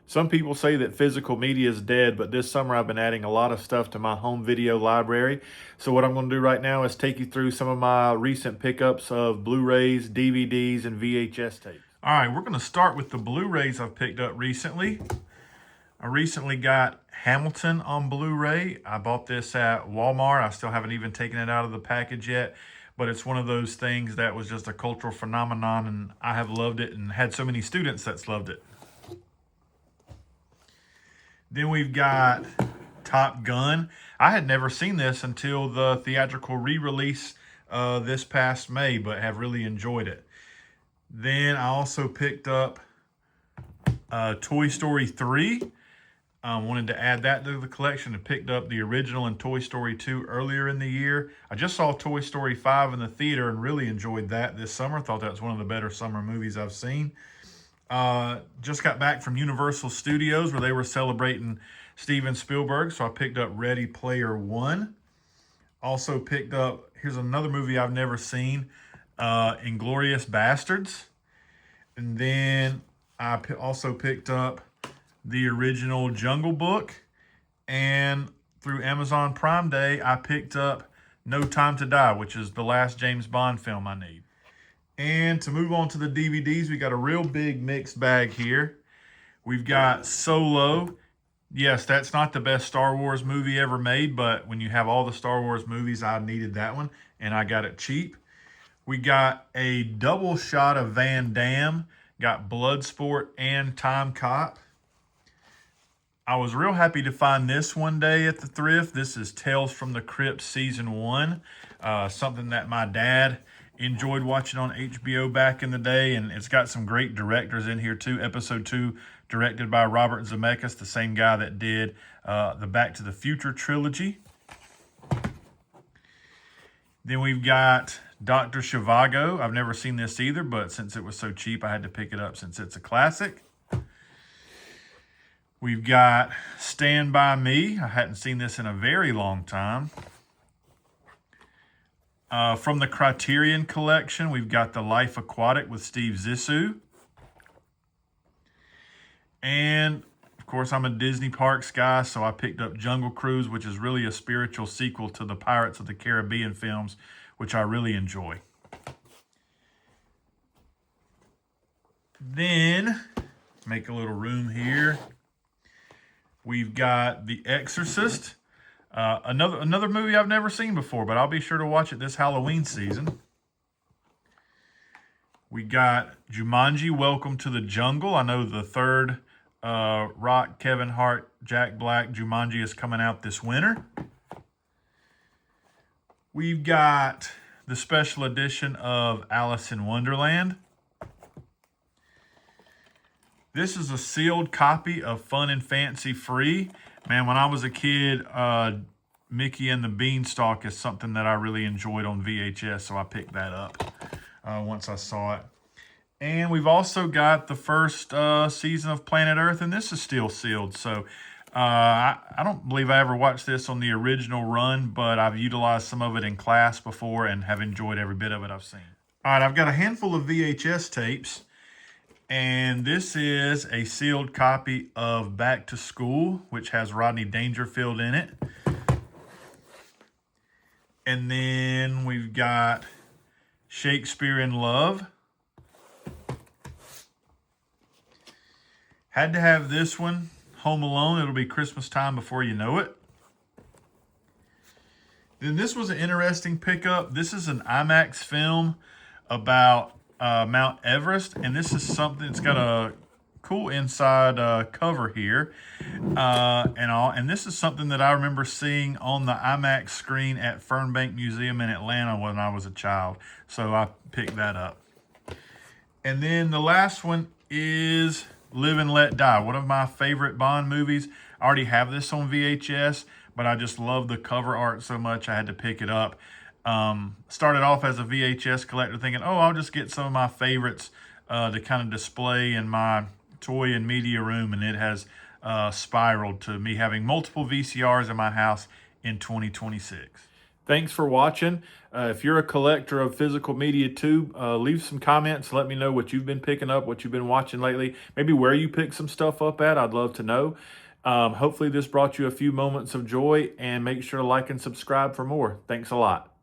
Some people say that physical media is dead, but this summer I've been adding a lot of stuff to my home video library. So what I'm going to do right now is take you through some of my recent pickups of Blu-rays, DVDs, and VHS tapes. All right, we're going to start with the Blu-rays I've picked up recently. I recently got Hamilton on Blu-ray. I bought this at Walmart. I still haven't even taken it out of the package yet, but it's one of those things that was just a cultural phenomenon, and I have loved it and had so many students that's loved it. Then we've got Top Gun. I had never seen this until the theatrical re-release this past May, but have really enjoyed it. Then I also picked up Toy Story 3. Wanted to add that to the collection and picked up the original and Toy Story 2 earlier in the year. I just saw Toy Story 5 in the theater and really enjoyed that this summer. Thought that was one of the better summer movies I've seen. Just got back from Universal Studios where they were celebrating Steven Spielberg, so I picked up Ready Player One. Also picked up, here's another movie I've never seen, Inglourious Bastards. And then I also picked up the original Jungle Book, and through Amazon Prime Day, I picked up No Time to Die, which is the last James Bond film I need. And to move on to the DVDs, we got a real big mixed bag here. We've got Solo. Yes, that's not the best Star Wars movie ever made, but when you have all the Star Wars movies, I needed that one, and I got it cheap. We got a double shot of Van Damme. Got Bloodsport and Time Cop. I was real happy to find this one day at the thrift. This is Tales from the Crypt Season 1. Something that my dad enjoyed watching on HBO back in the day, and it's got some great directors in here too. Episode 2 directed by Robert Zemeckis, the same guy that did the Back to the Future trilogy. Then we've got Dr. Zhivago. I've never seen this either, but since it was so cheap, I had to pick it up since it's a classic. We've got Stand By Me. I hadn't seen this in a very long time. From the Criterion Collection, we've got The Life Aquatic with Steve Zissou. And, of course, I'm a Disney Parks guy, so I picked up Jungle Cruise, which is really a spiritual sequel to the Pirates of the Caribbean films, which I really enjoy. Then, make a little room here. We've got The Exorcist. Another movie I've never seen before, but I'll be sure to watch it this Halloween season. We got Jumanji, Welcome to the Jungle. I know the third Rock, Kevin Hart, Jack Black Jumanji is coming out this winter. We've got the special edition of Alice in Wonderland. This is a sealed copy of Fun and Fancy Free. Man, when I was a kid, Mickey and the Beanstalk is something that I really enjoyed on VHS, so I picked that up once I saw it. And we've also got the first season of Planet Earth, and this is still sealed. So I don't believe I ever watched this on the original run, but I've utilized some of it in class before and have enjoyed every bit of it I've seen. All right, I've got a handful of VHS tapes. And this is a sealed copy of Back to School, which has Rodney Dangerfield in it. And then we've got Shakespeare in Love. Had to have this one, Home Alone. It'll be Christmas time before you know it. Then this was an interesting pickup. This is an IMAX film about Mount Everest, and this is something, it's got a cool inside cover here and this is something that I remember seeing on the IMAX screen at Fernbank Museum in Atlanta when I was a child, so I picked that up. And then the last one is Live and Let Die, one of my favorite Bond movies. I already have this on VHS, but I just love the cover art so much I had to pick it up. Started off as a VHS collector thinking, oh, I'll just get some of my favorites to kind of display in my toy and media room, and it has spiraled to me having multiple VCRs in my house in 2026. Thanks for watching. If you're a collector of physical media too, leave some comments. Let me know what you've been picking up, what you've been watching lately, maybe where you pick some stuff up at. I'd love to know. Hopefully this brought you a few moments of joy, and make sure to like and subscribe for more. Thanks a lot.